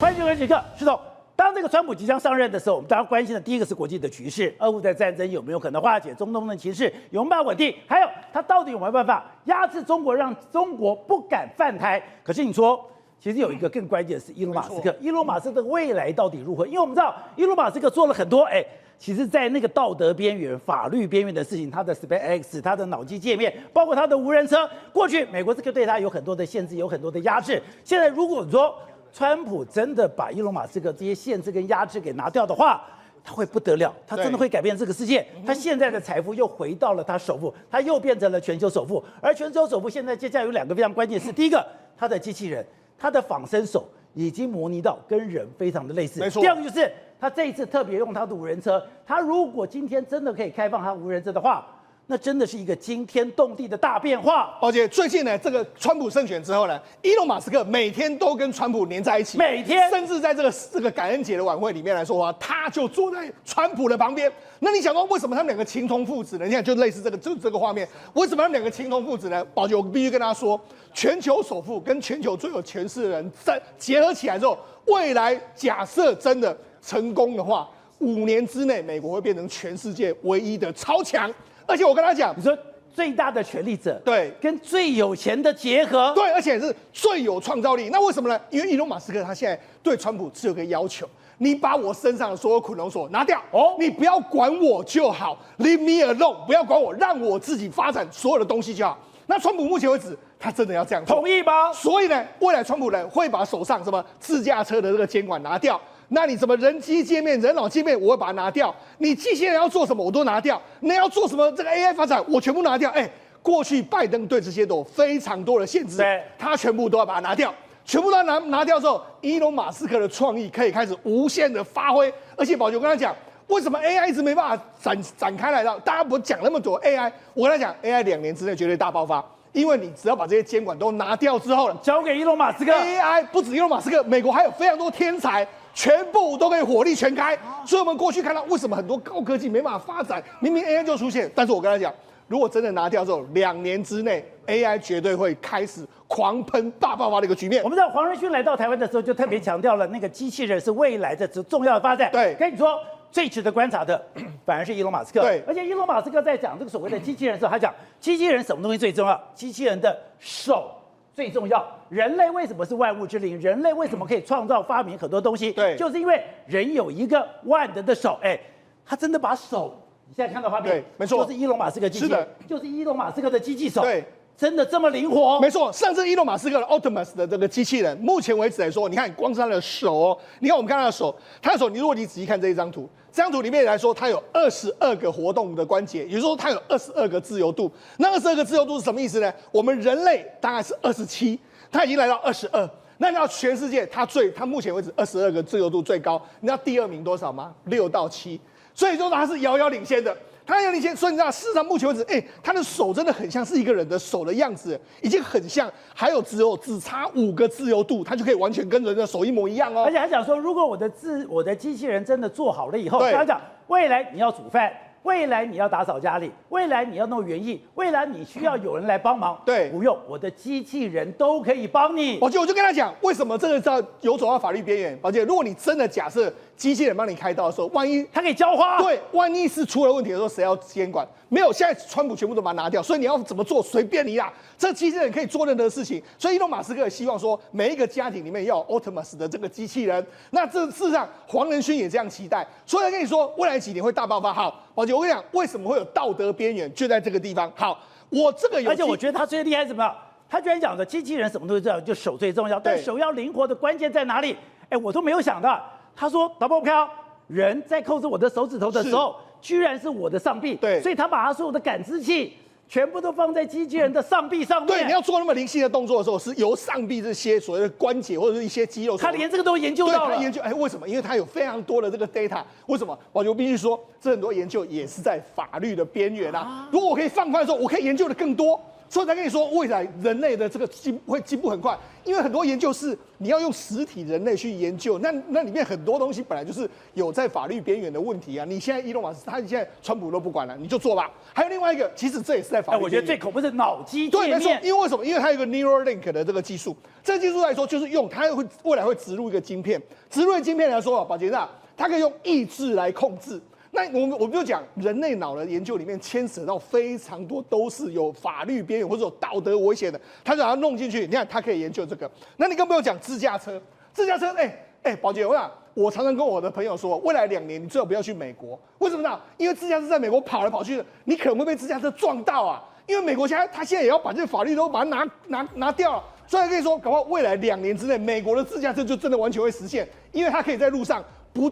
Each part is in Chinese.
欢迎各位杰克，石头。当这个川普即将上任的时候，我们大家关心的第一个是国际的局势，俄乌的战争有没有可能化解，中东的情势有没有办法稳定，还有他到底有没有办法压制中国，让中国不敢犯台？可是你说，其实有一个更关键的是伊隆马斯克，伊隆马斯克的未来到底如何？因为我们知道伊隆马斯克做了很多，其实，在那个道德边缘、法律边缘的事情，他的 SpaceX、他的脑机界面，包括他的无人车，过去美国这个对他有很多的限制，有很多的压制。现在如果说川普真的把伊隆马斯克这些限制跟压制给拿掉的话，他会不得了，他真的会改变这个世界。他现在的财富又回到了他首富，他又变成了全球首富。而全球首富现在接下来有两个非常关键事：第一个，他的机器人，他的仿生手已经模拟到跟人非常的类似；没错。第二个就是他这一次特别用他的无人车，他如果今天真的可以开放他无人车的话，那真的是一个惊天动地的大变化。而且最近呢，这个川普胜选之后呢，伊隆马斯克每天都跟川普黏在一起，每天，甚至在这个感恩节的晚会里面来说话，他就坐在川普的旁边。那你想说，为什么他们两个情同父子呢？你看，就类似这个画面，为什么他们两个情同父子呢？宝姐，我必须跟他说，全球首富跟全球最有权势的人结合起来之后，未来假设真的成功的话，5年之内，美国会变成全世界唯一的超强。而且我跟他讲，你说最大的权力者对跟最有钱的结合，对，而且是最有创造力。那为什么呢？因为伊隆马斯克他现在对川普只有个要求，你把我身上的所有捆龙锁拿掉，你不要管我就好 ，Leave me alone， 不要管我，让我自己发展所有的东西就好。那川普目前为止，他真的要这样做，同意吗？所以呢，未来川普呢会把手上什么自驾车的这个监管拿掉。那你什么人机界面、人脑界面，我会把它拿掉。你机器人要做什么，我都拿掉。那要做什么这个 AI 发展，我全部拿掉。过去拜登对这些都有非常多的限制，他全部都要把它拿掉。全部都拿掉之后，伊隆马斯克的创意可以开始无限的发挥。而且宝杰，我跟他讲，为什么 AI 一直没办法展开来？大家不讲那么多 AI， 我跟他讲 ，AI 2年之内绝对大爆发。因为你只要把这些监管都拿掉之后，交给伊隆马斯克 ，AI 不止伊隆马斯克，美国还有非常多天才。全部都可以火力全开，所以我们过去看到为什么很多高科技没办法发展，明明 AI 就出现，但是我跟他讲，如果真的拿掉之后，2年之内 AI 绝对会开始狂喷大爆发的一个局面。我们知道黄仁勋来到台湾的时候，就特别强调了那个机器人是未来的重要的发展。对，跟你说，最值得观察的反而是伊隆马斯克。对，而且伊隆马斯克在讲这个所谓的机器人的时候，他讲机器人什么东西最重要？机器人的手最重要。人类为什么是万物之灵？人类为什么可以创造发明很多东西？对，就是因为人有一个万能的手。他真的把手，你现在看到画面，对，没错，就是伊隆马斯克机器人，就是伊隆马斯克的机器手。对。真的这么灵活？没错，上次伊隆马斯克的 Optimus 的这个机器人，目前为止来说，你看光是他的手，你看我们看他的手，如果你仔细看这一张图，这张图里面来说，它有22个活动的关节，也就是说它有22个自由度。那22个自由度是什么意思呢？我们人类大概是27，它已经来到22。那你知道全世界它目前为止22个自由度最高，你知道第2名多少吗？6到7，所以说它是遥遥领先的。他要领先，所以你知道，事实上目前为止，他的手真的很像是一个人的手的样子，已经很像，还有只差5个自由度，他就可以完全跟人的手一模一样哦。而且他讲说，如果我的机器人真的做好了以后，他讲未来你要煮饭，未来你要打扫家里，未来你要弄园艺，未来你需要有人来帮忙，对，不用，我的机器人都可以帮你。我就跟他讲，为什么这个叫游走到法律边缘？宝姐，如果你真的假设机器人帮你开刀的时候，万一它可以浇花，对，万一是出了问题的时候，谁要监管？没有，现在川普全部都把它拿掉，所以你要怎么做随便你啦。这机器人可以做任何事情，所以伊隆马斯克也希望说，每一个家庭里面要有 Optimus 的这个机器人。那这事实上，黄仁勋也这样期待，所以我跟你说，未来几年会大爆发。好，宝姐，我跟你讲，为什么会有道德边缘，就在这个地方。好，我这个而且我觉得他最厉害是什么？他居然讲的机器人什么都重要，就手最重要，但手要灵活的关键在哪里？我都没有想到。他说打爆飘，人在扣着我的手指头的时候，居然是我的上臂，对，所以他把他所有的感知器全部都放在机器人的上臂上面。对，你要做那么灵性的动作的时候，是由上臂这些所谓的关节或者是一些肌肉。他连这个都研究到了。他研究，为什么？因为他有非常多的这个 data。为什么？我必须说，这很多研究也是在法律的边缘啊。如果我可以放宽的时候，我可以研究的更多。所以才跟你说，未来人类的这个会进步很快，因为很多研究是你要用实体人类去研究，那里面很多东西本来就是有在法律边缘的问题啊。你现在伊隆马斯，他现在川普都不管了，你就做吧。还有另外一个，其实这也是在法律边缘。我觉得最恐怖是脑机界面。对，没错，因为为什么？因为它有一个 Neuralink 的这个技术，这个技术来说就是它未来会植入一个晶片，植入一个晶片来说啊，宝杰娜，它可以用意志来控制。那我们就讲人类脑的研究里面牵扯到非常多都是有法律边缘或者有道德危险的，他就把它弄进去。你看，他可以研究这个。那你更不用讲自驾车，宝杰，我常常跟我的朋友说，未来2年你最好不要去美国，为什么呢？因为自驾车在美国跑来跑去的，你可能会被自驾车撞到啊。因为美国他现在也要把这个法律都把它拿掉了。所以跟你说，搞不好未来2年之内，美国的自驾车就真的完全会实现，因为它可以在路上不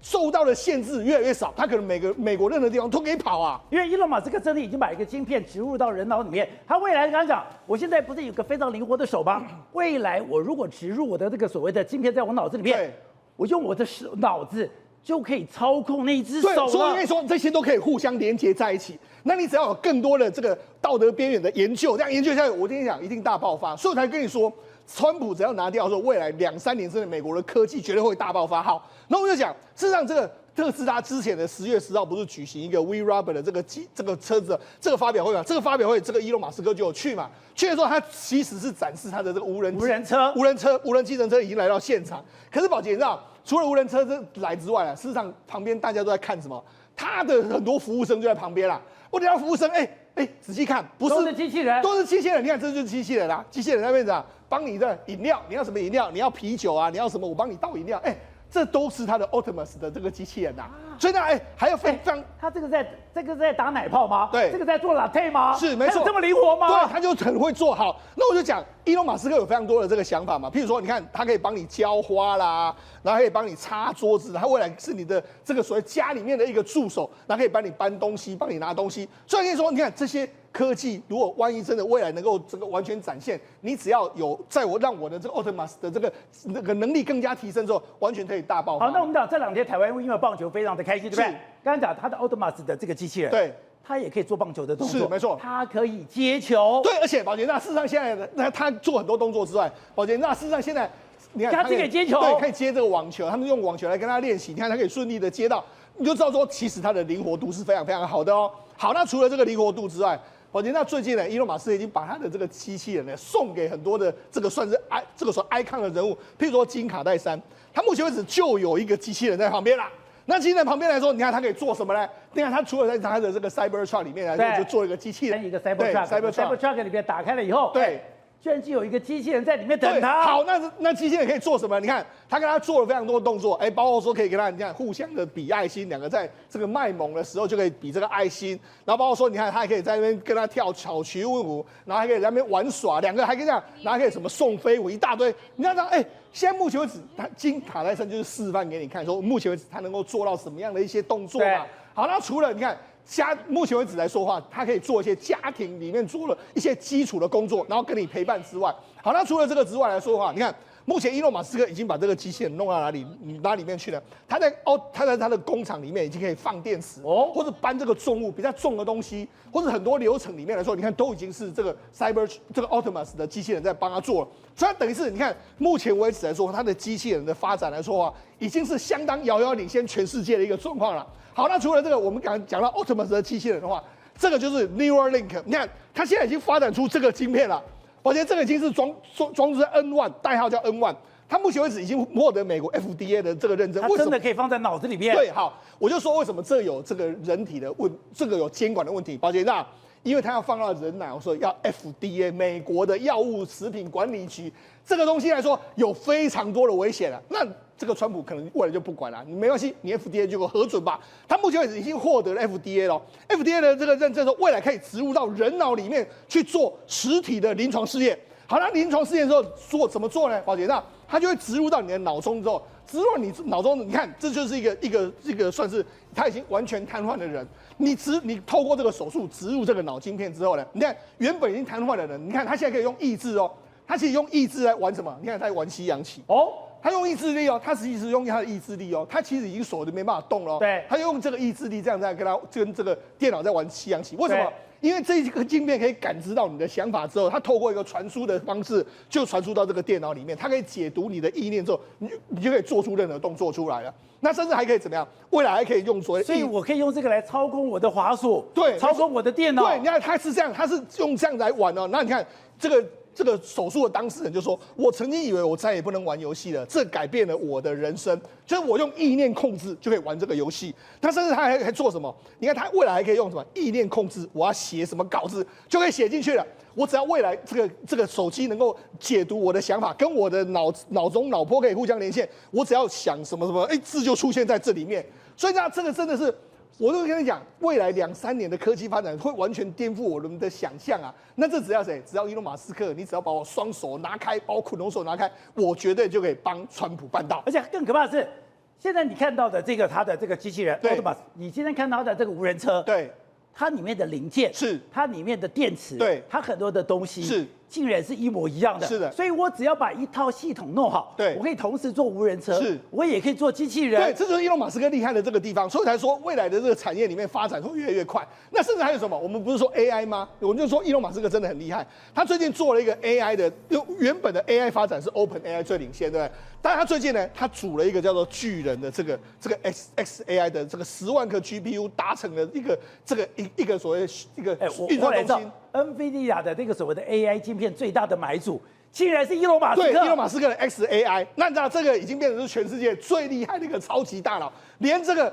受到的限制越来越少，它可能美国任何地方都可以跑啊。因为伊隆马斯克真的已经把一个晶片植入到人脑里面，他未来刚刚讲，我现在不是有个非常灵活的手吗？未来我如果植入我的这个所谓的晶片在我脑子里面，我用我的脑子就可以操控那一只手了。所以我跟你说，这些都可以互相连接在一起。那你只要有更多的这个道德边缘的研究，这样研究下去，我跟你讲，一定大爆发。所以我才跟你说，川普只要拿掉，说未来2-3年之内，美国的科技绝对会大爆发。好，那我就讲，事实上这个特斯拉之前的10月10号不是举行一个 We Rubber 的这个车子这个发表会嘛？这个发表会，这个伊隆马斯克就有去嘛？去的时候，他其实是展示他的这个无人计程车已经来到现场。可是宝杰，你知道，除了无人车来之外啊，事实上旁边大家都在看什么？他的很多服务生就在旁边啦。我等下服务生，仔细看，不是都是机器人，都是机器人。你看，这就是机器人啦。机器人那边子啊，帮你的饮料，你要什么饮料？你要啤酒啊？你要什么？我帮你倒饮料。这都是他的 Optimus 的这个机器人呐。所以呢，还有非常，他这个在打奶泡吗？对，这个在做 latte 吗？是没错，这么灵活吗？对，他就很会做好。那我就讲，伊隆马斯克有非常多的这个想法嘛。譬如说，你看，他可以帮你浇花啦，然后可以帮你擦桌子，他未来是你的这个所谓家里面的一个助手，然后可以帮你搬东西，帮你拿东西。所以跟你说，你看这些科技，如果万一真的未来能够这个完全展现，你只要有让我的这个 Optimus 的这个能力更加提升之后，完全可以大爆发。好，那我们讲这2天台湾因为棒球非常的开心，对不对？刚刚讲他的 Optimus 的这个机器人，对，他也可以做棒球的动作，是没错，他可以接球，对，而且宝杰纳事实上现在的他做很多动作之外，宝杰纳事实上现在你看他可以接球，对，可以接这个网球，他们用网球来跟他练习，你看他可以顺利的接到，你就知道说其实他的灵活度是非常非常好的哦。好，那除了这个灵活度之外，宝杰纳最近呢，伊隆马斯克已经把他的这个机器人呢送给很多的这个算是这个说 icon 的人物，譬如说金卡戴珊，他目前为止就有一个机器人在旁边啦。那机器人旁边来说，你看它可以做什么呢？你看它除了在它的这个 Cybertruck 里面来说，就做一个机器人，一个 Cybertruck 里面打开了以后，对，居然就有一个机器人在里面等他。好，那机器人可以做什么？你看他跟他做了非常多的动作，包括说可以跟他你看互相的比爱心，两个在这个卖萌的时候就可以比这个爱心，然后包括说你看他还可以在那边跟他跳草裙舞，然后还可以在那边玩耍，两个还可以这样，然后还可以什么送飞舞一大堆，你看他现在目前为止，他金卡戴珊就是示范给你看，说目前为止他能够做到什么样的一些动作嘛。好，那除了你看目前为止来说的话，他可以做一些家庭里面做了一些基础的工作，然后跟你陪伴之外，好，那除了这个之外来说的话，你看目前伊隆马斯克已经把这个机器人弄到哪里面去了？他在他的工厂里面已经可以放电池或者搬这个重物比较重的东西，或者很多流程里面来说，你看都已经是这个 Optimus 的机器人在帮他做了。所以等于是你看目前为止来说，他的机器人的发展来说的话，已经是相当遥遥领先全世界的一个状况了。好，那除了这个，我们刚刚讲到 Optimus 的机器人的话，这个就是 Neuralink。你看，它现在已经发展出这个晶片了，而且这个已经是装置 N1， 代号叫 N1。它目前为止已经获得美国 FDA 的这个认证。它真的可以放在脑子里面？对，好，我就说为什么这有这个人体的这个有监管的问题，宝杰那。因为它要放到人脑，所以要 FDA 美国的药物食品管理局这个东西来说有非常多的危险了。那这个川普可能未来就不管了，你没关系，你 FDA 就给我核准吧。他目前为止已经获得了 FDA 了 ，FDA 的这个认证说未来可以植入到人脑里面去做实体的临床试验。好，那临床试验之后怎么做呢？宝杰，那它就会植入到你的脑中之后，植入到你脑中，你看这就是一个算是他已经完全瘫痪的人。你透过这个手术植入这个脑晶片之后呢，你看原本已经瘫痪的人，你看他现在可以用意志哦，他其实用意志来玩什么？你看他在玩西洋棋哦，他用意志力哦，他实际是用他的意志力哦，他其实已经手都没办法动了，对，他用这个意志力这样在跟这个电脑在玩西洋棋，为什么？因为这一个晶片可以感知到你的想法之后，它透过一个传输的方式，就传输到这个电脑里面，它可以解读你的意念之后，你就可以做出任何动作出来了。那甚至还可以怎么样？未来还可以用所谓，所以我可以用这个来操控我的滑鼠，对，操控我的电脑。对，你看它是这样，它是用这样来玩哦。那你看这个手术的当事人就说：“我曾经以为我再也不能玩游戏了，这改变了我的人生。就是我用意念控制就可以玩这个游戏。他甚至他还做什么？你看他未来还可以用什么意念控制？我要写什么稿子就可以写进去了。我只要未来这个手机能够解读我的想法，跟我的脑波可以互相连线。我只要想什么什么，字就出现在这里面。所以呢，这个真的是。”我都跟你讲，未来2-3年的科技发展会完全颠覆我们的想象啊！那这只要谁？只要伊隆马斯克，你只要把我双手拿开，把我捆龙手拿开，我绝对就可以帮川普办到。而且更可怕的是，现在你看到的他的这个机器人，对，你今天看到的这个无人车，对，它里面的零件是，它里面的电池，对，它很多的东西是。竟然是一模一样的，是的，所以我只要把一套系统弄好，对，我可以同时做无人车，是，我也可以做机器人，对，这就是伊隆马斯克厉害的这个地方，所以才说未来的这个产业里面发展会越来越快。那甚至还有什么？我们不是说 AI 吗？我们就说伊隆马斯克真的很厉害，他最近做了一个 AI 的，原本的 AI 发展是 OpenAI 最领先，对不对？但是他最近呢，他组了一个叫做巨人的这个 XAI 的这个10万颗 GPU 达成了一个所谓一个运算中心。NVIDIA 的那个所谓的 AI 晶片最大的买主，竟然是伊隆马斯克。对，伊隆马斯克的 XAI， 那你知道这个已经变成是全世界最厉害的一个超级大脑，连这个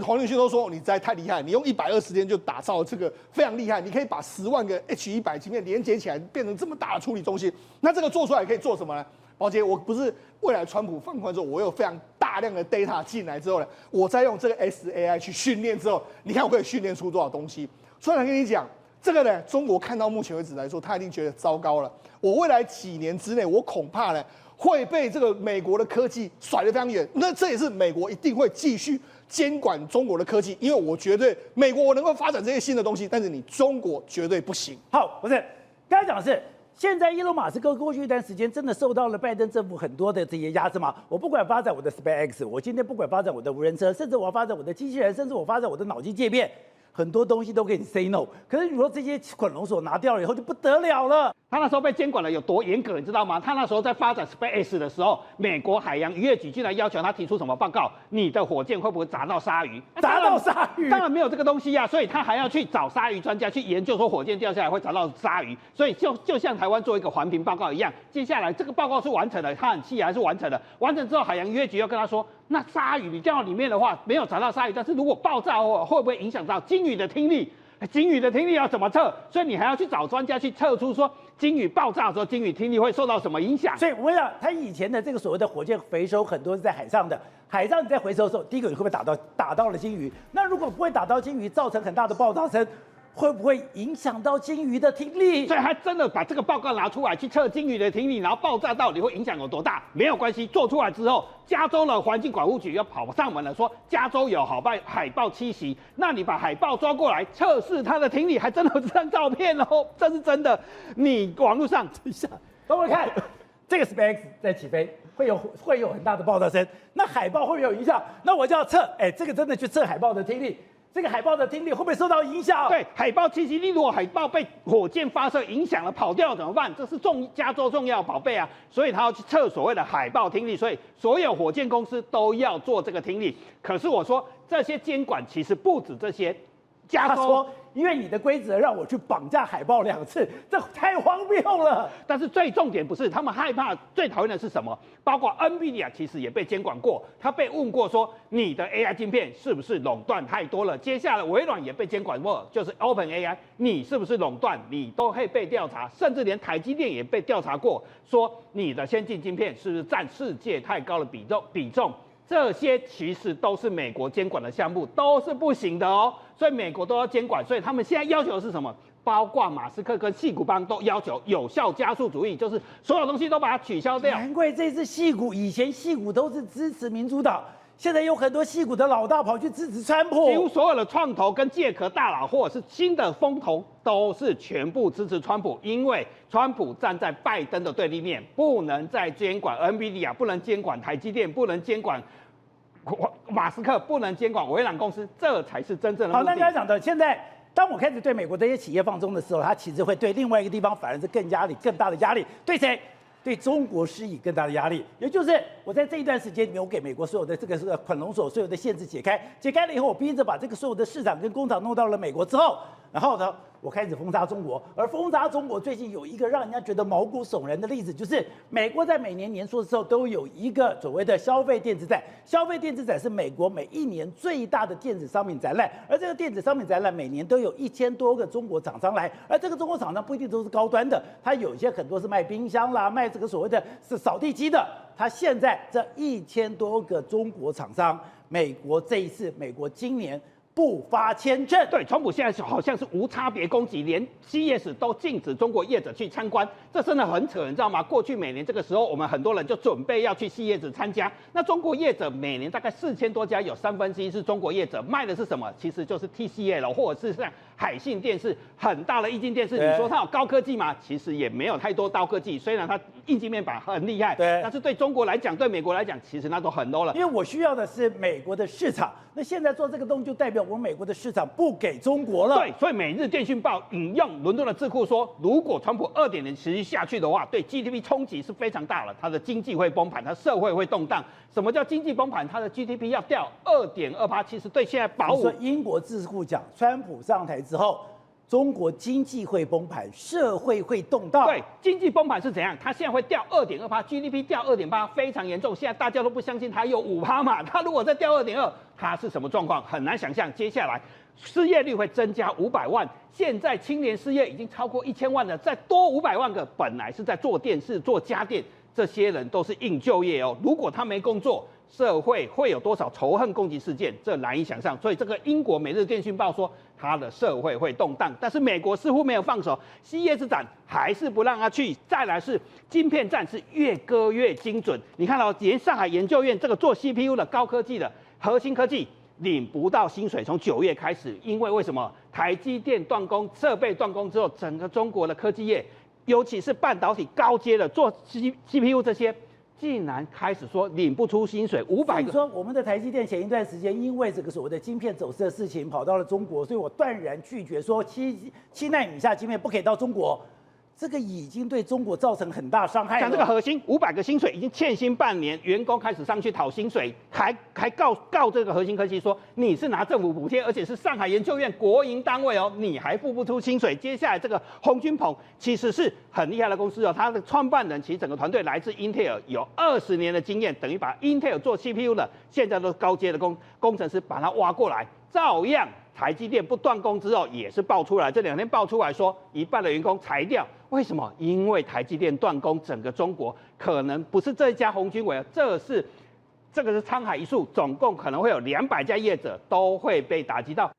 黄仁勋都说你实在太厉害，你用120天就打造这个非常厉害，你可以把10万个 H100晶片连接起来，变成这么大的处理中心。那这个做出来可以做什么呢？宝姐，我不是未来川普放宽之后，我有非常大量的 data 进来之后呢，我再用这个 XAI 去训练之后，你看我可以训练出多少东西。所以我跟你讲。这个呢，中国看到目前为止来说，他已经觉得糟糕了。我未来几年之内，我恐怕呢会被这个美国的科技甩得非常远。那这也是美国一定会继续监管中国的科技，因为我觉得美国我能够发展这些新的东西，但是你中国绝对不行。好，不是，刚才讲的是。现在伊隆马斯克过去一段时间真的受到了拜登政府很多的这些压制嘛？我不管发展我的 SpaceX， 我今天不管发展我的无人车，甚至我要发展我的机器人，甚至我发展我的脑机界面。很多东西都给你 say no， 可是如果这些捆龙锁拿掉了以后就不得了了。他那时候被监管的有多严格，你知道吗？他那时候在发展 SpaceX 的时候，美国海洋渔业局竟然要求他提出什么报告？你的火箭会不会砸到鲨鱼？砸到鲨鱼？当然没有这个东西啊，所以他还要去找鲨鱼专家去研究，说火箭掉下来会砸到鲨鱼。所以就像台湾做一个环评报告一样，接下来这个报告是完成的，他很气还是完成的。完成之后，海洋渔业局要跟他说，那鲨鱼你掉到里面的话，没有砸到鲨鱼，但是如果爆炸后会不会影响到鲸鱼的听力？鲸鱼的听力要怎么测？所以你还要去找专家去测出说鲸鱼爆炸的时候，鲸鱼听力会受到什么影响？所以我想，他以前的这个所谓的火箭回收很多是在海上的，海上你在回收的时候，第一个你会不会打到了鲸鱼？那如果不会打到鲸鱼，造成很大的爆炸声。会不会影响到鲸鱼的听力？所以他真的把这个报告拿出来去测鲸鱼的听力，然后爆炸到底会影响有多大？没有关系，做出来之后，加州的环境管护局要跑上门了，说加州有海豹栖息，那你把海豹抓过来测试它的听力，还真的有这张照片哦，这是真的。你网络上一下，等我看这个 SpaceX 在起飞，会有很大的爆炸声，那海豹会不会有影响？那我就要测，这个真的去测海豹的听力。这个海豹的听力会不会受到影响？对，海豹栖息地，如果海豹被火箭发射影响了，跑掉怎么办？这是加州重要宝贝啊，所以他要去测所谓的海豹听力，所以所有火箭公司都要做这个听力。可是我说这些监管其实不止这些，加州。因为你的规则让我去绑架海豹2次，这太荒谬了。但是最重点不是，他们害怕、最讨厌的是什么？包括 NVIDIA 其实也被监管过，他被问过说你的 AI 晶片是不是垄断太多了？接下来微软也被监管过，就是 OpenAI， 你是不是垄断？你都会被调查，甚至连台积电也被调查过，说你的先进晶片是不是占世界太高的比重？这些其实都是美国监管的项目，都是不行的哦。所以美国都要监管，所以他们现在要求的是什么？包括马斯克跟矽谷帮都要求有效加速主义，就是所有东西都把它取消掉。难怪这次矽谷，以前矽谷都是支持民主党，现在有很多矽谷的老大跑去支持川普，几乎所有的创投跟借壳大佬或者是新的风投都是全部支持川普，因为川普站在拜登的对立面，不能再监管 NVIDIA， 不能监管台积电，不能监管马斯克，不能监管微软公司，这才是真正的目的。好，那刚才讲的，现在当我开始对美国这些企业放松的时候，它其实会对另外一个地方反而是更大的压力，对谁？对中国施以更大的压力。也就是我在这一段时间里面，我给美国所有的这个捆龙锁、所有的限制解开了以后，我逼着把这个所有的市场跟工厂弄到了美国之后，然后呢，我开始封杀中国。而封杀中国最近有一个让人家觉得毛骨悚然的例子，就是美国在每年年初的时候都有一个所谓的消费电子展。消费电子展是美国每一年最大的电子商品展览，而这个电子商品展览每年都有1000多个中国厂商来，而这个中国厂商不一定都是高端的，它有一些很多是卖冰箱啦，卖这个所谓的是扫地机的。它现在这1000多个中国厂商，美国今年不发签证。对，川普现在好像是无差别攻击，连 CES 都禁止中国业者去参观，这真的很扯，你知道吗？过去每年这个时候，我们很多人就准备要去 CES 参加。那中国业者每年大概4000多家，有1/3是中国业者，卖的是什么？其实就是 TCL 或者是像海信电视很大的液晶电视。你说它有高科技吗？其实也没有太多高科技，虽然它硬晶面板很厉害，对，但是对中国来讲，对美国来讲，其实那都很 low 了。因为我需要的是美国的市场，那现在做这个动作就代表我美国的市场不给中国了。对，所以《每日电讯报》引用伦敦的智库说，如果川普2.0持续下去的话，对 GDP 冲击是非常大了，它的经济会崩盘，它社会会动荡。什么叫经济崩盘？它的 GDP 要掉2.28%，其实对现在保说英国智库讲，川普上台之后，中国经济会崩盘，社会会动荡。对，经济崩盘是怎样？它现在会掉2.28%，GDP 掉2.8%，非常严重。现在大家都不相信它有5%嘛，它如果再掉2.2%，它是什么状况？很难想象。接下来失业率会增加500万，现在青年失业已经超过1000万了，再多500万个，本来是在做电视、做家电，这些人都是硬就业哦。如果他没工作，社会会有多少仇恨攻击事件？这难以想象。所以这个英国《每日电讯报》说，它的社会会动荡，但是美国似乎没有放手 ，CES 展还是不让他去。再来是晶片战是越割越精准。你看到连上海研究院这个做 CPU 的高科技的核心科技领不到薪水，从9月开始，因为什么？台积电断供，设备断供之后，整个中国的科技业，尤其是半导体高阶的做 CPU 这些。竟然开始说领不出薪水500个。说我们的台积电前一段时间因为这个所谓的晶片走私的事情跑到了中国，所以我断然拒绝说7奈米以下晶片不可以到中国。这个已经对中国造成很大伤害了。像这个核心500个薪水已经欠薪半年，员工开始上去讨薪水，还告这个核心科技说你是拿政府补贴，而且是上海研究院国营单位哦，你还付不出薪水。接下来这个洪君鹏其实是很厉害的公司哦，他的创办人其实整个团队来自英特尔，有20年的经验，等于把英特尔做 CPU 的，现在都是高阶的工程师把他挖过来，照样。台积电不断供之后也是爆出来，这2天爆出来说1半的员工裁掉，为什么？因为台积电断供，整个中国可能不是这一家红军伟，这个是沧海一粟，总共可能会有200家业者都会被打击到。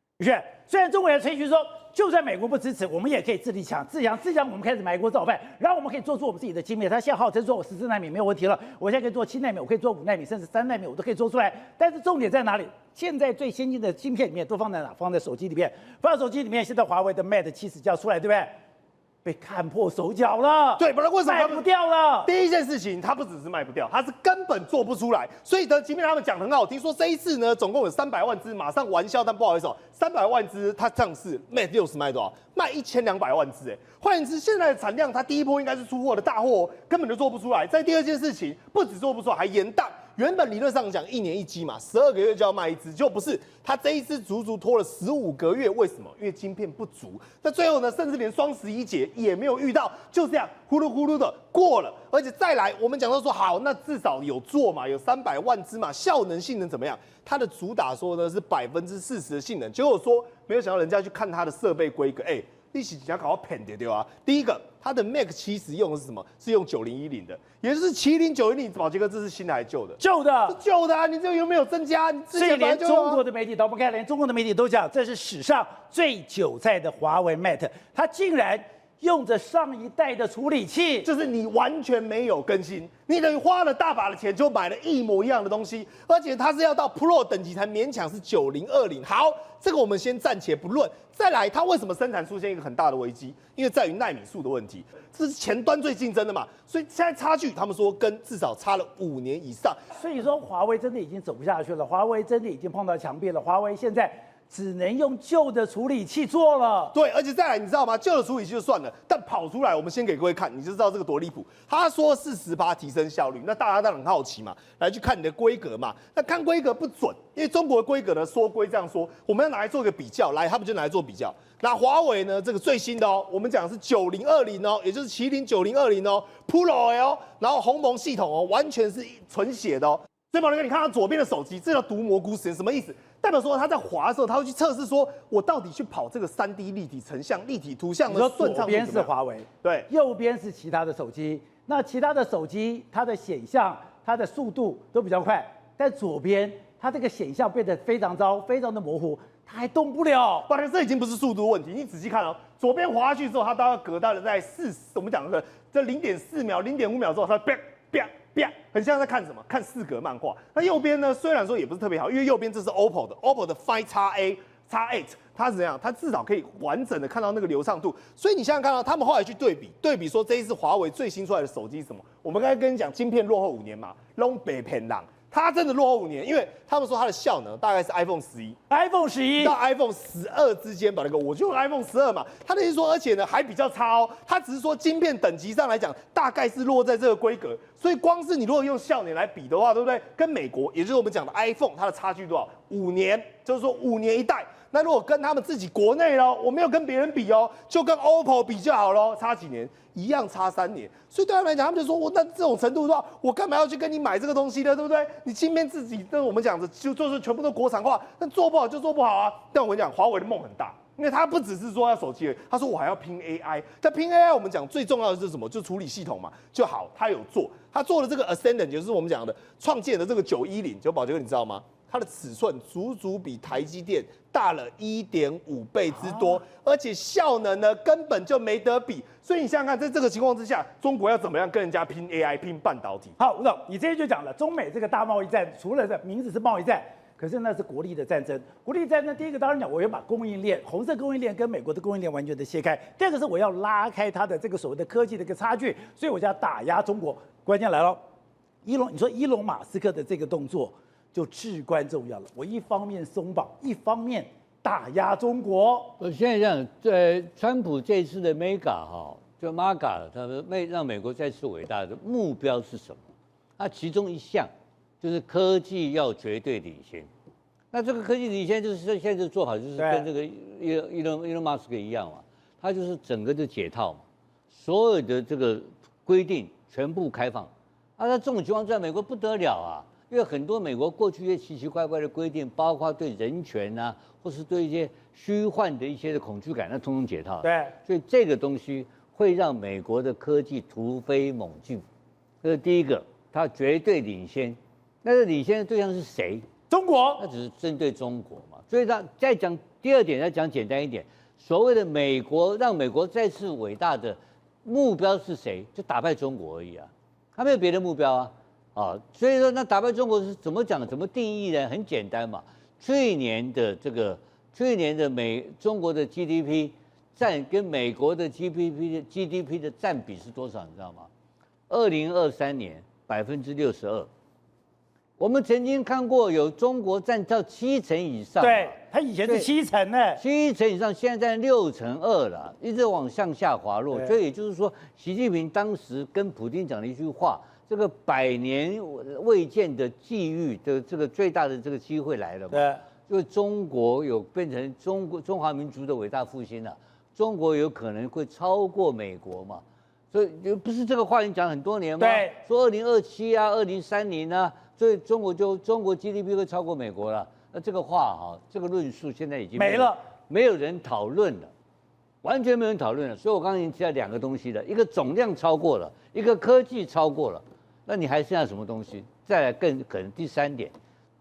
虽然中国人吹嘘说，就算美国不支持，我们也可以自立强，自强，我们开始买锅造饭，然后我们可以做出我们自己的晶片。他现在号称说我14奈米没有问题了，我现在可以做7奈米，我可以做5奈米，甚至3奈米，我都可以做出来。但是重点在哪里？现在最先进的晶片里面都放在哪？放在手机里面，放在手机里面。现在华为的 Mate 70就要出来，对不对？被看破手脚了，对，不然为什么卖不掉了？第一件事情，它不只是卖不掉，它是根本做不出来。所以呢，即便他们讲得很好听，说这一次呢，总共有300万只，马上完销。但不好意思哦，300万只，它上市 Mate 60卖多少？卖1200万只，哎，换言之，现在的产量，它第一波应该是出货的大货，根本就做不出来。在第二件事情，不止做不出来，还延宕。原本理论上讲1年1机嘛，12个月就要卖1只，就不是。他这一次足足拖了15个月，为什么？因为晶片不足。那最后呢，甚至连双11节也没有遇到，就这样呼噜呼噜的过了。而且再来，我们讲到说好，那至少有做嘛，有300万只嘛，效能性能怎么样？它的主打说呢是40%的性能，结果说没有想到人家去看它的设备规格，利息想搞到骗的对吧？第一个，它的 Mac 70用的是什么？是用9010的，也就是麒麟9010。宝杰哥，这是新的还是旧的？旧的，是旧的啊！你这个有没有增加？所以连中国的媒体都不看，连中国的媒体都讲，这是史上最韭菜的华为 Mate， 它竟然用着上一代的处理器，就是你完全没有更新，你等于花了大把的钱就买了一模一样的东西，而且它是要到 Pro 等级才勉强是9020。好，这个我们先暂且不论。再来，它为什么生产出现一个很大的危机？因为在于奈米数的问题，这是前端最竞争的嘛，所以现在差距，他们说跟至少差了5年以上。所以说华为真的已经走不下去了，华为真的已经碰到墙壁了，华为现在只能用旧的处理器做了。对，而且再来，你知道吗？旧的处理器就算了，但跑出来，我们先给各位看，你就知道这个多离谱。他说40%提升效率，那大家当然很好奇嘛，来去看你的规格嘛。那看规格不准，因为中国的规格呢说归这样说，我们要拿来做一个比较，来，他们就拿来做比较。那华为呢，这个最新的哦，我们讲的是9020哦，也就是麒麟9020哦 ，Pro L， 然后鸿蒙系统哦，完全是纯血的哦。所以宝林哥，你看他左边的手机，这叫毒蘑菇实验，什么意思？代表说他在滑的时候，他会去测试说，我到底去跑这个3D 立体成像、立体图像的你说顺畅度左边怎么样？是华为，对，右边是其他的手机。那其他的手机，它的显像、它的速度都比较快，但左边它这个显像变得非常糟，非常的模糊，它还动不了。宝林哥，这已经不是速度问题，你仔细看哦，左边滑下去之后，它大概隔到了在我们讲的这0.4秒、0.5秒之后，它啪啪啪，很像在看什么？看4格漫画。那右边呢，虽然说也不是特别好，因为右边这是 OPPO 的 Find X8，它是怎样？它至少可以完整的看到那个流畅度。所以你想想看到，他们后来去对比说这一次华为最新出来的手机是什么？我们刚才跟你讲，晶片落后5年嘛，拢北偏浪。它真的落后5年，因为他们说它的效能大概是 iPhone 11到 iPhone 12之间吧，那个我就用 iPhone 12嘛。他的意思说，而且呢还比较差哦，它只是说晶片等级上来讲，大概是落在这个规格。所以光是你如果用效能来比的话，对不对？跟美国，也就是我们讲的 iPhone， 它的差距多少？5年，就是说5年一代。那如果跟他们自己国内咯，我没有跟别人比哦，就跟 OPPO 比就好咯，差几年？一样差3年。所以对他们来讲，他们就说我那这种程度的话，我干嘛要去跟你买这个东西呢？对不对？你芯片自己，那我们讲的就是全部都国产化，那做不好就做不好啊。但我跟你讲，华为的梦很大。因为他不只是说要手机而已，他说我还要拼 AI。但拼 AI，我们讲最重要的是什么？就处理系统嘛。就好，他有做，他做了这个 Ascendant， 就是我们讲的创建的这个910。就宝杰哥，你知道吗？它的尺寸足足比台积电大了1.5倍之多，而且效能呢根本就没得比。所以你想想看，在这个情况之下，中国要怎么样跟人家拼 AI、拼半导体？好，吴总，你这些就讲了，中美这个大贸易战，除了这名字是贸易战，可是那是国力的战争。国力战争，第一个当然讲，我要把供应链，红色供应链跟美国的供应链完全的切开；第二个是我要拉开它的这个所谓的科技的一个差距，所以我就要打压中国。关键来了，你说伊隆马斯克的这个动作就至关重要了。我一方面松绑，一方面打压中国。我现在这样，川普这一次的 MAGA 就 MAGA， 他说让美国再次伟大的目标是什么？它其中一项就是科技要绝对领先。那这个科技领先就是现在的做法，就是跟这个伊隆马斯克一样嘛，他就是整个就解套嘛，所有的这个规定全部开放。那这种情况在美国不得了啊！因为很多美国过去一些奇奇怪怪的规定，包括对人权啊，或是对一些虚幻的一些的恐惧感，那通通解套。对，所以这个东西会让美国的科技突飞猛进。这是第一个，它绝对领先。那个领先的对象是谁？中国。那只是针对中国嘛。所以他再讲第二点，再讲简单一点，所谓的美国让美国再次伟大的目标是谁？就打败中国而已啊，他没有别的目标啊。所以说那打败中国是怎么讲？怎么定义呢？很简单嘛。去年的中国的 GDP 跟美国的 GDP 的占比是多少？你知道吗？2023年62%。我们曾经看过有中国占到70%以上，对，它以前是70%呢，70%以上，现在占62%了，一直往下滑落。所以也就是说，习近平当时跟普丁讲了一句话。这个100年未见的际遇的这个最大的这个机会来了嘛？对，就是中国有变成中华民族的伟大复兴了，中国有可能会超过美国嘛？所以不是这个话已经讲很多年吗？对，说2027啊，2030啊，所以中国 GDP 会超过美国了。那这个话这个论述现在已经没了，没有人讨论了。完全没有人讨论了，所以我刚刚已经提到2个东西了，一个总量超过了，一个科技超过了，那你还剩下什么东西？再来更可能第3点，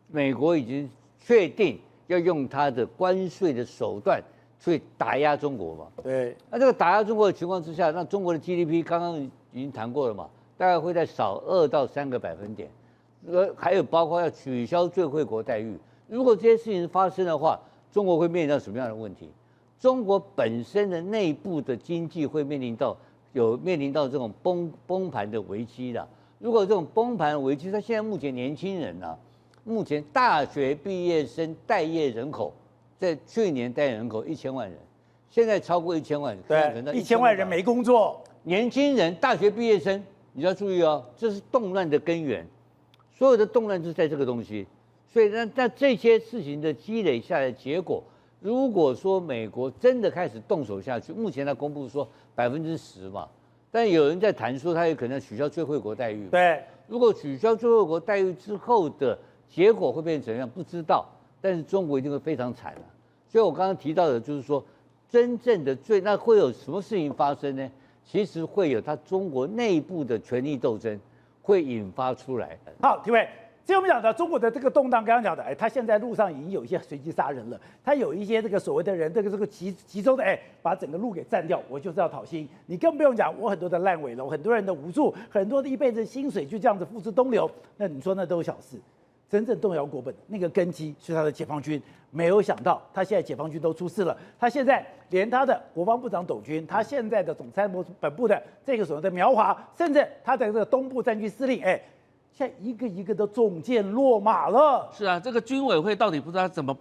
美国已经确定要用它的关税的手段去打压中国嘛？对。那这个打压中国的情况之下，那中国的 GDP 刚刚已经谈过了嘛，大概会再少2到3个百分点，还有包括要取消最惠国待遇。如果这些事情发生的话，中国会面临到什么样的问题？中国本身的内部的经济会面临到这种崩盘的危机的。如果这种崩盘危机，它现在目前年轻人目前大学毕业生待业人口在去年待人口1000万人，现在超过1000万人，对，1000万人没工作，年轻人、大学毕业生，你要注意哦，这是动乱的根源，所有的动乱就是在这个东西。所以那这些事情的积累下来的结果，如果说美国真的开始动手下去，目前他公布说10%嘛，但有人在谈说他有可能取消最惠国待遇。对，如果取消最惠国待遇之后的结果会变成怎样，不知道。但是中国一定会非常惨了。所以我刚刚提到的就是说，真正的那会有什么事情发生呢？其实会有他中国内部的权力斗争会引发出来。好，体委。所以我们讲的中国的这个动荡，刚刚讲的，他现在路上已经有一些随机杀人了，他有一些这个所谓的人，这个集中的，把整个路给占掉，我就是要讨薪。你更不用讲，我很多的烂尾楼，很多人的无助，很多的一辈子薪水就这样子付之东流，那你说那都是小事。真正动摇国本那个根基是他的解放军，没有想到他现在解放军都出事了，他现在连他的国防部长董军，他现在的总参本部的这个所谓的苗华，甚至他的这个东部战区司令，现在一个一个都中箭落马了。是啊，这个军委会到底不知道怎么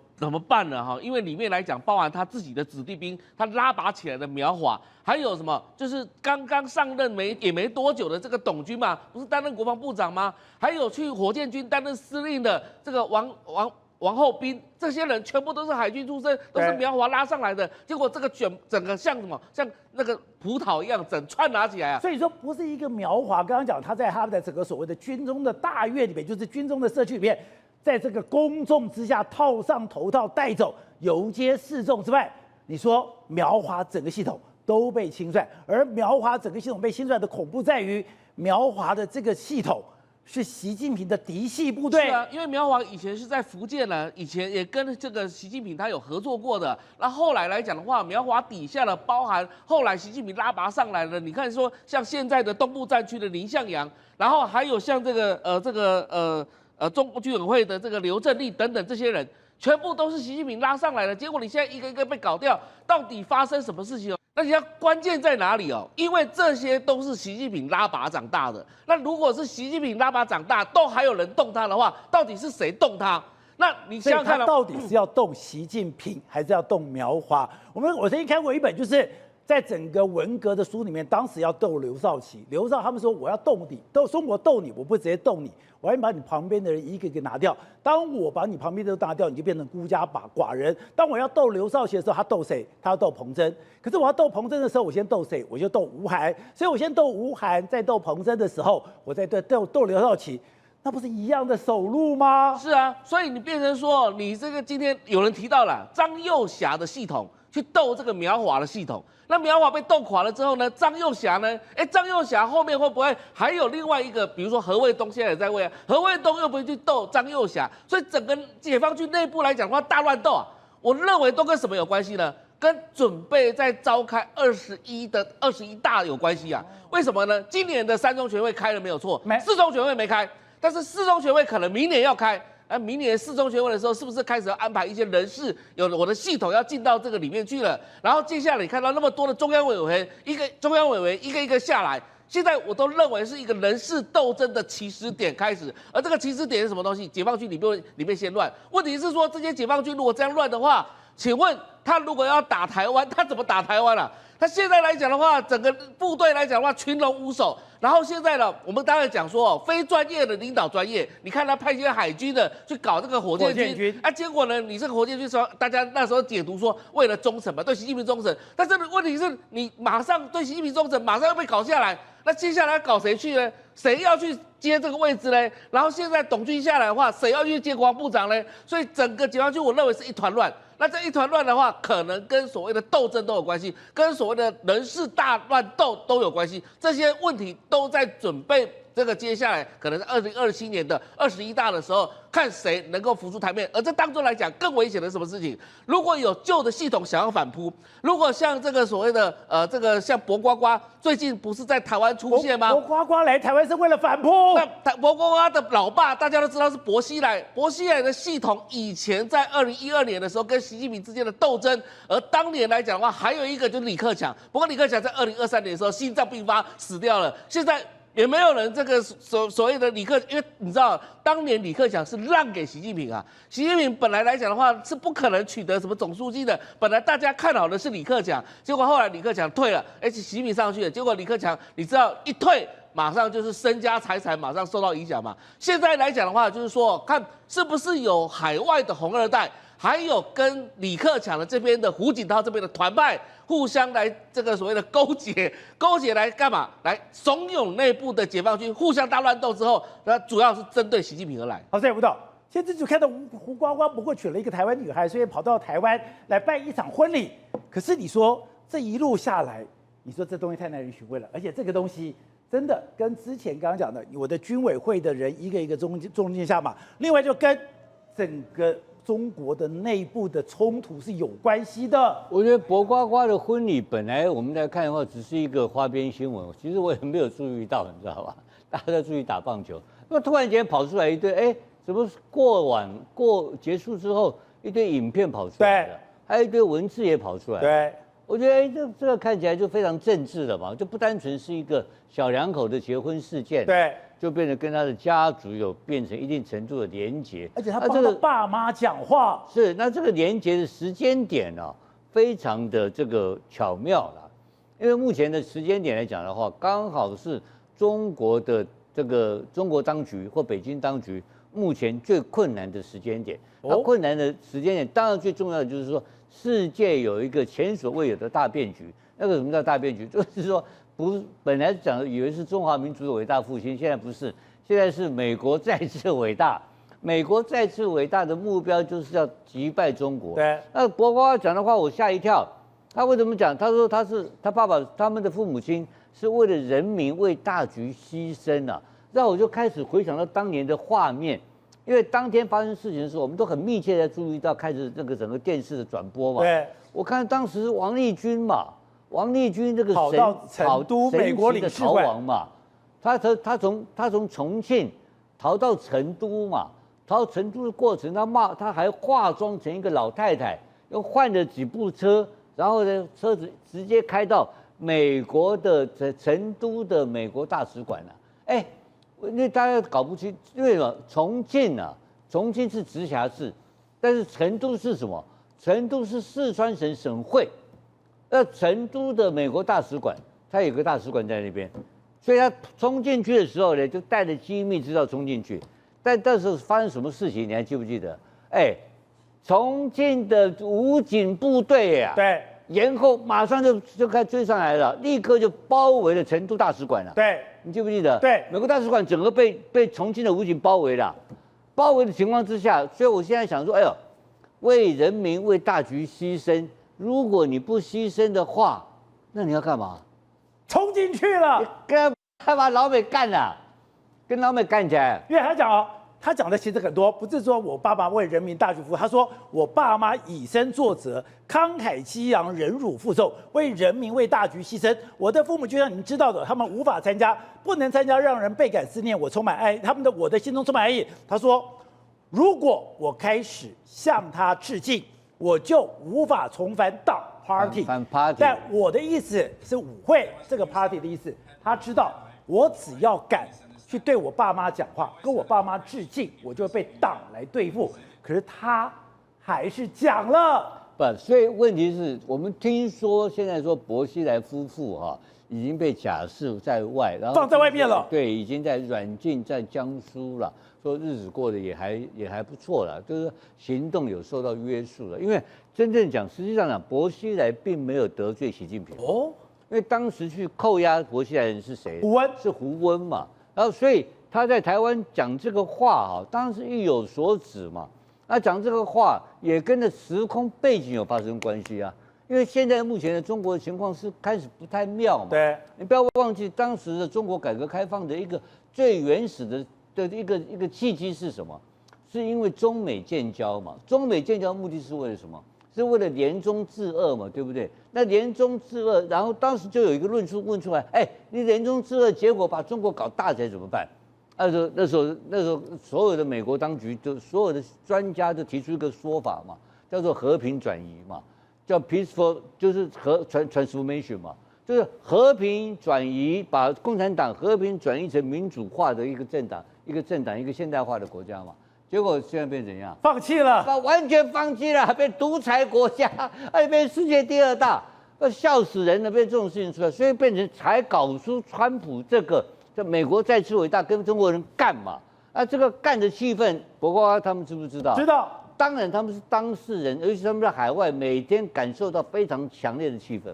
办了哈？因为里面来讲，包含他自己的子弟兵，他拉拔起来的苗华，还有什么？就是刚刚上任也没多久的这个董军嘛，不是担任国防部长吗？还有去火箭军担任司令的这个王厚斌，这些人全部都是海军出身，都是苗华拉上来的。结果这个整个像什么，像那个葡萄一样，整串拿起来啊！所以说不是一个苗华，刚刚讲他在他的整个所谓的军中的大院里面，就是军中的社区里面，在这个公众之下套上头套带走，游街示众之外，你说苗华整个系统都被清算，而苗华整个系统被清算的恐怖在于，苗华的这个系统是习近平的嫡系部队。是啊，因为苗华以前是在福建呢，以前也跟这个习近平他有合作过的。那后来来讲的话，苗华底下的包含后来习近平拉拔上来的，你看说像现在的东部战区的林向阳，然后还有像这个中国军委会的这个刘振立等等这些人，全部都是习近平拉上来的。结果你现在一个一个被搞掉，到底发生什么事情？那你要关键在哪里哦？因为这些都是习近平拉拔长大的。那如果是习近平拉拔长大，都还有人动他的话，到底是谁动他？那你想想看，他到底是要动习近平，还是要动苗华？我曾经看过一本，就是在整个文革的书里面，当时要斗刘少奇，刘少他们说我要斗你，中国斗你，我不直接斗你，我要把你旁边的人一个一个拿掉。当我把你旁边的都拿掉，你就变成孤家寡人。当我要斗刘少奇的时候，他斗谁？他要斗彭真。可是我要斗彭真的时候，我先斗谁？我就斗吴晗。所以我先斗吴晗，再斗彭真的时候，我再斗刘少奇。那不是一样的走路吗？是啊，所以你变成说，你这个今天有人提到了张幼霞的系统去斗这个苗华的系统，那苗华被斗垮了之后呢，张幼霞呢？张幼霞后面会不会还有另外一个，比如说何卫东现在也在位啊，何卫东又不会去斗张幼霞，所以整个解放军内部来讲的话，大乱斗啊，我认为都跟什么有关系呢？跟准备在召开21大有关系啊？为什么呢？今年的3中全会开了没有错，4中全会没开。但是4中全会可能明年要开，明年4中全会的时候，是不是开始要安排一些人事，有我的系统要进到这个里面去了？然后接下来你看到那么多的中央委员，一个一个下来，现在我都认为是一个人事斗争的起始点开始，而这个起始点是什么东西？解放军里面先乱。问题是说这些解放军如果这样乱的话，请问他如果要打台湾，他怎么打台湾啊？他现在来讲的话，整个部队来讲的话，群龙无首。然后现在呢，我们当然讲说，非专业的领导专业。你看他派一些海军的去搞这个火箭军，结果呢，你这个火箭军说，大家那时候解读说，为了忠诚嘛，对习近平忠诚。但是问题是你马上对习近平忠诚，马上要被搞下来，那接下来搞谁去呢？谁要去接这个位置呢？然后现在董军下来的话，谁要去接国防部长呢？所以整个解放军，我认为是一团乱。那这一团乱的话，可能跟所谓的斗争都有关系，跟所谓的人事大乱斗都有关系。这些问题都在准备这个接下来可能是2027年的21大的时候，看谁能够浮出台面。而这当中来讲，更危险的是什么事情？如果有旧的系统想要反扑，如果像这个所谓的这个像博呱呱最近不是在台湾出现吗？博呱呱来台湾是为了反扑。那博呱呱的老爸大家都知道是薄熙来，薄熙来的系统以前在2012年的时候跟习近平之间的斗争，而当年来讲的话，还有一个就是李克强。不过李克强在2023年的时候心脏病发死掉了。现在也没有人这个所谓的李克，因为你知道，当年李克强是让给习近平啊，习近平本来来讲的话是不可能取得什么总书记的，本来大家看好的是李克强，结果后来李克强退了，而且习近平上去了，结果李克强你知道一退，马上就是身家财产马上受到影响嘛。现在来讲的话，就是说看是不是有海外的红二代。还有跟李克强的这边的胡锦涛这边的团派互相来这个所谓的勾结来干嘛？来怂恿内部的解放军互相大乱斗之后，那主要是针对习近平而来。好，再也不到。现在就看到胡瓜瓜不过娶了一个台湾女孩，所以跑到台湾来办一场婚礼。可是你说这一路下来，你说这东西太耐人寻味了，而且这个东西真的跟之前刚刚讲的我的军委会的人一个一个中间下马，另外就跟整个中国的内部的冲突是有关系的。我觉得博瓜瓜的婚礼本来我们来看的话，只是一个花边新闻，其实我也没有注意到，你知道吧？大家在注意打棒球，那突然间跑出来一堆，哎，怎么结束之后一堆影片跑出来了，还有一堆文字也跑出来了。对，我觉得哎，这个看起来就非常政治了嘛，就不单纯是一个小两口的结婚事件。对。就变得跟他的家族有变成一定程度的连结，而且他帮他爸妈讲话，是那这个连结的时间点呢、非常的这个巧妙啦。因为目前的时间点来讲的话，刚好是中国的这个中国当局或北京当局目前最困难的时间点。那困难的时间点，当然最重要的就是说，世界有一个前所未有的大变局。那个什么叫大变局？就是说。本来讲的以为是中华民族的伟大复兴，现在不是，现在是美国再次伟大。美国再次伟大的目标就是要击败中国。对。那博瓜讲的话，我吓一跳。他为什么讲？他说他爸爸他们的父母亲是为了人民为大局牺牲啊。让我就开始回想到当年的画面，因为当天发生事情的时候，我们都很密切的注意到开始这个整个电视的转播嘛。对。我看当时王立军嘛。王立军这个跑到成都美国领事馆嘛，他从重庆逃到成都嘛，逃到成都的过程，他还化妆成一个老太太，又换了几部车，然后呢车子直接开到美国的成都的美国大使馆了。哎，因为大家搞不清，因为什么？重庆是直辖市，但是成都是什么？成都是四川省省会。那成都的美国大使馆，他有个大使馆在那边，所以他冲进去的时候呢，就带着机密资料冲进去。但那时候发生什么事情，你还记不记得？哎，重庆的武警部队呀，对，然后马上就开追上来了，立刻就包围了成都大使馆了。对，你记不记得？对，美国大使馆整个被重庆的武警包围了，包围的情况之下，所以我现在想说，哎呦，为人民为大局牺牲。如果你不牺牲的话，那你要干嘛？冲进去了，他把老美干了，跟老美干起来。因为他讲的其实很多，不是说我爸爸为人民大局服务，他说我爸妈以身作则，慷慨激昂，忍辱负重，为人民为大局牺牲。我的父母就像你们知道的，他们无法参加，不能参加，让人倍感思念。我充满爱，我的心中充满爱意。他说，如果我开始向他致敬。我就无法重返到 party， 但我的意思是舞会这个 party 的意思，他知道我只要敢去对我爸妈讲话，跟我爸妈致敬，我就被党来对付。可是他还是讲了，不，所以问题是我们听说现在说薄熙来夫妇哈已经被假释在外，然后放在外面了，对，已经在软禁在江苏了。说日子过得也还不错了，就是行动有受到约束了。因为真正讲，实际上讲，薄熙来并没有得罪习近平哦，因为当时去扣押薄熙来的人是谁？胡温，是胡温嘛。然后所以他在台湾讲这个话哈，当然是意有所指嘛。那讲这个话也跟着时空背景有发生关系啊。因为现在目前的中国的情况是开始不太妙嘛。对，你不要忘记当时的中国改革开放的一个最原始的一个契机是什么？是因为中美建交嘛？中美建交目的是为了什么？是为了联中制俄嘛，对不对？那联中制俄，然后当时就有一个论述问出来，哎，你联中制俄，结果把中国搞大起来怎么办？那时候所有的美国当局就所有的专家就提出一个说法嘛，叫做和平转移嘛，叫 peaceful， 就是transformation 嘛。就是和平转移，把共产党和平转移成民主化的一个政党，一个现代化的国家嘛。结果现在变怎样？放弃了，完全放弃了，变独裁国家，变世界第2大，笑死人了！变这种事情出来，所以变成才搞出川普这美国再次伟大，跟中国人干嘛？这个干的气氛，不过他们知不知道？知道。当然他们是当事人，尤其他们在海外，每天感受到非常强烈的气氛。